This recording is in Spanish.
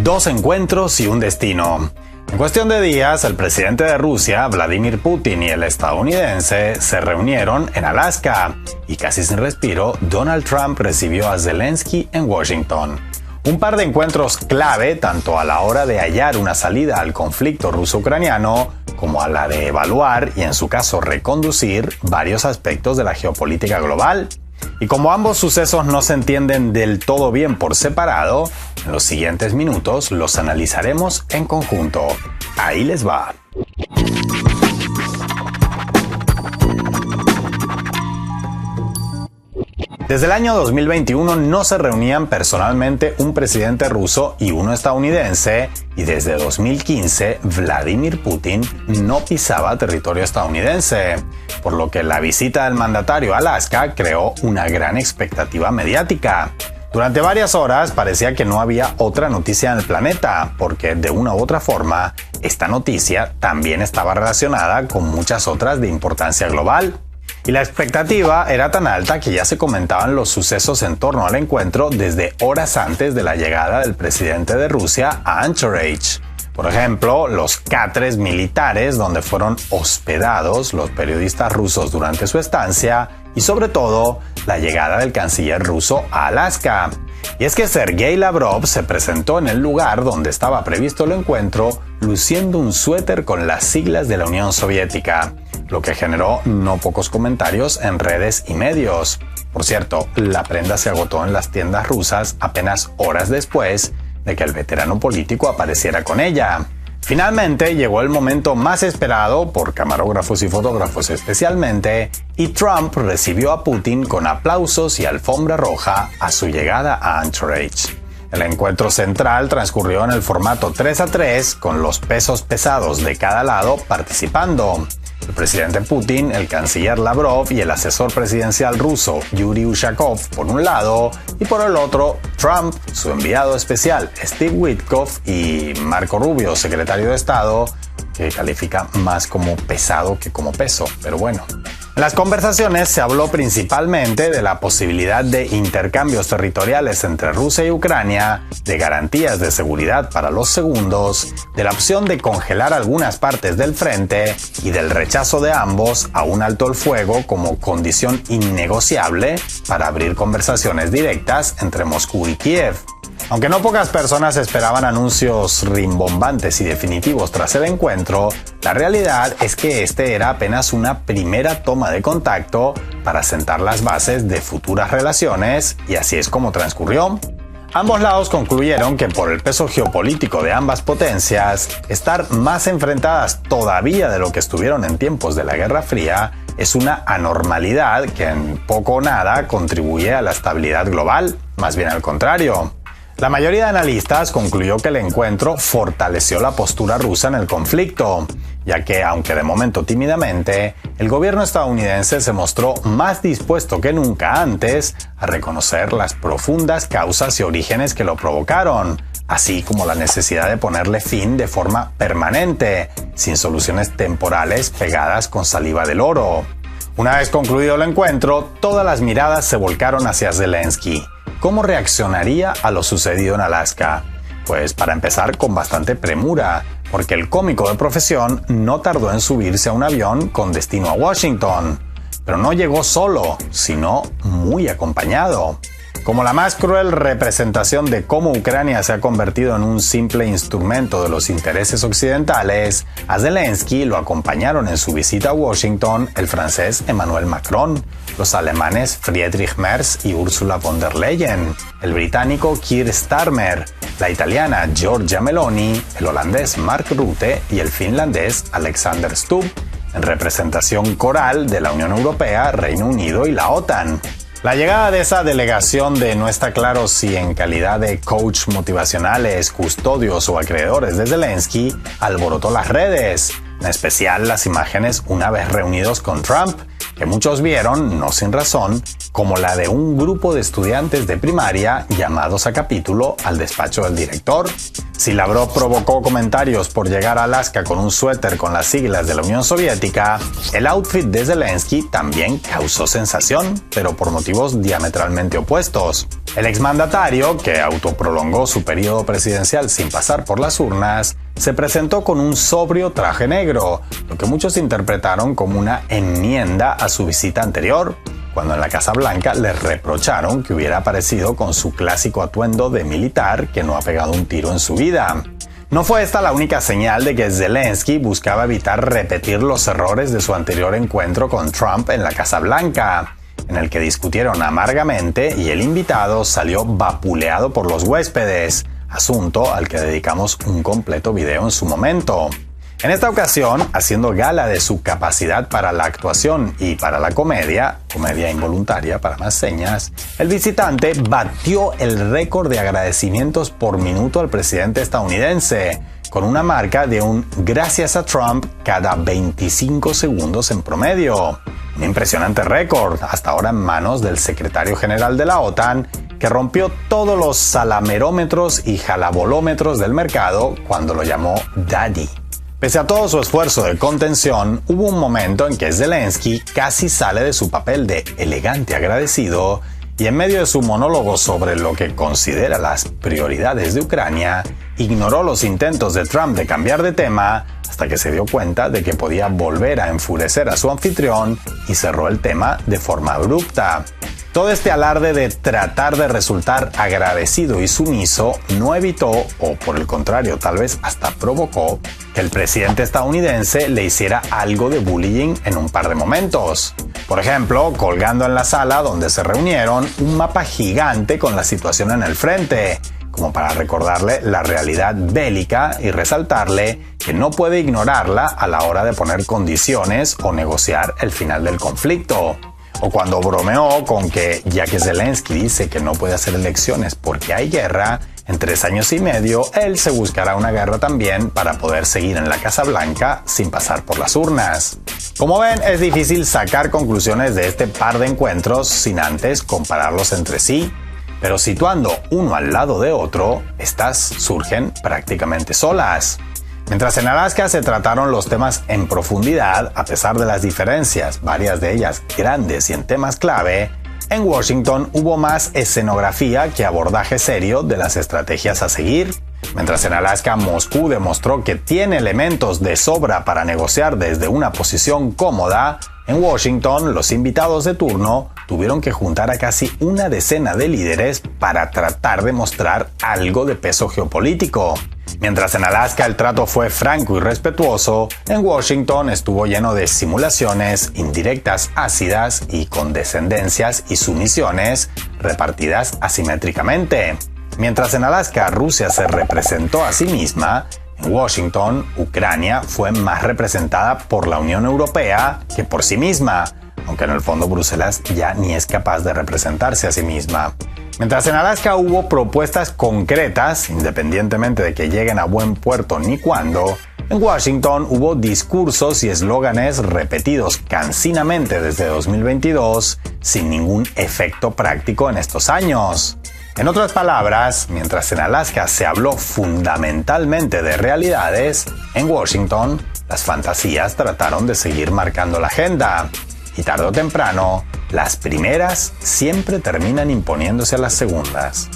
2 encuentros y un destino. En cuestión de días, el presidente de Rusia, Vladimir Putin, y el estadounidense se reunieron en Alaska, y casi sin respiro, Donald Trump recibió a Zelensky en Washington. Un par de encuentros clave tanto a la hora de hallar una salida al conflicto ruso-ucraniano como a la de evaluar y en su caso reconducir varios aspectos de la geopolítica global. Y como ambos sucesos no se entienden del todo bien por separado, en los siguientes minutos los analizaremos en conjunto. Ahí les va. Desde el año 2021 no se reunían personalmente un presidente ruso y uno estadounidense, y desde 2015 Vladimir Putin no pisaba territorio estadounidense, por lo que la visita del mandatario a Alaska creó una gran expectativa mediática. Durante varias horas parecía que no había otra noticia en el planeta, porque de una u otra forma, esta noticia también estaba relacionada con muchas otras de importancia global. Y la expectativa era tan alta que ya se comentaban los sucesos en torno al encuentro desde horas antes de la llegada del presidente de Rusia a Anchorage. Por ejemplo, los catres militares donde fueron hospedados los periodistas rusos durante su estancia y sobre todo la llegada del canciller ruso a Alaska. Y es que Sergei Lavrov se presentó en el lugar donde estaba previsto el encuentro luciendo un suéter con las siglas de la Unión Soviética, lo que generó no pocos comentarios en redes y medios. Por cierto, la prenda se agotó en las tiendas rusas apenas horas después de que el veterano político apareciera con ella. Finalmente llegó el momento más esperado por camarógrafos y fotógrafos especialmente, y Trump recibió a Putin con aplausos y alfombra roja a su llegada a Anchorage. El encuentro central transcurrió en el formato 3-3 con los pesos pesados de cada lado participando. El presidente Putin, el canciller Lavrov y el asesor presidencial ruso Yuri Ushakov por un lado, y por el otro Trump, su enviado especial Steve Witkoff y Marco Rubio, secretario de Estado, que califica más como pesado que como peso, pero bueno. En las conversaciones se habló principalmente de la posibilidad de intercambios territoriales entre Rusia y Ucrania, de garantías de seguridad para los segundos, de la opción de congelar algunas partes del frente y del rechazo de ambos a un alto el fuego como condición innegociable para abrir conversaciones directas entre Moscú y Kiev. Aunque no pocas personas esperaban anuncios rimbombantes y definitivos tras el encuentro, la realidad es que este era apenas una primera toma de contacto para sentar las bases de futuras relaciones, y así es como transcurrió. Ambos lados concluyeron que por el peso geopolítico de ambas potencias, estar más enfrentadas todavía de lo que estuvieron en tiempos de la Guerra Fría es una anormalidad que en poco o nada contribuye a la estabilidad global, más bien al contrario. La mayoría de analistas concluyó que el encuentro fortaleció la postura rusa en el conflicto, ya que, aunque de momento tímidamente, el gobierno estadounidense se mostró más dispuesto que nunca antes a reconocer las profundas causas y orígenes que lo provocaron, así como la necesidad de ponerle fin de forma permanente, sin soluciones temporales pegadas con saliva del oro. Una vez concluido el encuentro, todas las miradas se volcaron hacia Zelensky. ¿Cómo reaccionaría a lo sucedido en Alaska? Pues para empezar con bastante premura, porque el cómico de profesión no tardó en subirse a un avión con destino a Washington. Pero no llegó solo, sino muy acompañado. Como la más cruel representación de cómo Ucrania se ha convertido en un simple instrumento de los intereses occidentales, a Zelensky lo acompañaron en su visita a Washington el francés Emmanuel Macron, los alemanes Friedrich Merz y Ursula von der Leyen, el británico Keir Starmer, la italiana Giorgia Meloni, el holandés Mark Rutte y el finlandés Alexander Stubb, en representación coral de la Unión Europea, Reino Unido y la OTAN. La llegada de esa delegación de no está claro si en calidad de coach motivacionales, custodios o acreedores de Zelensky alborotó las redes, en especial las imágenes una vez reunidos con Trump, que muchos vieron, no sin razón, como la de un grupo de estudiantes de primaria llamados a capítulo al despacho del director. Si Lavrov provocó comentarios por llegar a Alaska con un suéter con las siglas de la Unión Soviética, el outfit de Zelensky también causó sensación, pero por motivos diametralmente opuestos. El exmandatario, que autoprolongó su periodo presidencial sin pasar por las urnas, se presentó con un sobrio traje negro, lo que muchos interpretaron como una enmienda a su visita anterior, cuando en la Casa Blanca le reprocharon que hubiera aparecido con su clásico atuendo de militar que no ha pegado un tiro en su vida. No fue esta la única señal de que Zelensky buscaba evitar repetir los errores de su anterior encuentro con Trump en la Casa Blanca, en el que discutieron amargamente y el invitado salió vapuleado por los huéspedes, asunto al que dedicamos un completo video en su momento. En esta ocasión, haciendo gala de su capacidad para la actuación y para la comedia involuntaria para más señas, el visitante batió el récord de agradecimientos por minuto al presidente estadounidense, con una marca de un gracias a Trump cada 25 segundos en promedio. Un impresionante récord, hasta ahora en manos del secretario general de la OTAN, que rompió todos los salamerómetros y jalabolómetros del mercado cuando lo llamó Daddy. Pese a todo su esfuerzo de contención, hubo un momento en que Zelensky casi sale de su papel de elegante agradecido y en medio de su monólogo sobre lo que considera las prioridades de Ucrania, ignoró los intentos de Trump de cambiar de tema hasta que se dio cuenta de que podía volver a enfurecer a su anfitrión y cerró el tema de forma abrupta. Todo este alarde de tratar de resultar agradecido y sumiso no evitó, o por el contrario tal vez hasta provocó, que el presidente estadounidense le hiciera algo de bullying en un par de momentos. Por ejemplo, colgando en la sala donde se reunieron un mapa gigante con la situación en el frente, como para recordarle la realidad bélica y resaltarle que no puede ignorarla a la hora de poner condiciones o negociar el final del conflicto. O cuando bromeó con que, ya que Zelensky dice que no puede hacer elecciones porque hay guerra, en 3 años y medio él se buscará una guerra también para poder seguir en la Casa Blanca sin pasar por las urnas. Como ven, es difícil sacar conclusiones de este par de encuentros sin antes compararlos entre sí, pero situando uno al lado de otro, estas surgen prácticamente solas. Mientras en Alaska se trataron los temas en profundidad, a pesar de las diferencias, varias de ellas grandes y en temas clave, en Washington hubo más escenografía que abordaje serio de las estrategias a seguir. Mientras en Alaska Moscú demostró que tiene elementos de sobra para negociar desde una posición cómoda, en Washington los invitados de turno tuvieron que juntar a casi una decena de líderes para tratar de mostrar algo de peso geopolítico. Mientras en Alaska el trato fue franco y respetuoso, en Washington estuvo lleno de simulaciones, indirectas ácidas y condescendencias y sumisiones repartidas asimétricamente. Mientras en Alaska Rusia se representó a sí misma, en Washington Ucrania fue más representada por la Unión Europea que por sí misma, aunque en el fondo Bruselas ya ni es capaz de representarse a sí misma. Mientras en Alaska hubo propuestas concretas, independientemente de que lleguen a buen puerto ni cuándo, en Washington hubo discursos y eslóganes repetidos cansinamente desde 2022, sin ningún efecto práctico en estos años. En otras palabras, mientras en Alaska se habló fundamentalmente de realidades, en Washington las fantasías trataron de seguir marcando la agenda. Y tarde o temprano, las primeras siempre terminan imponiéndose a las segundas.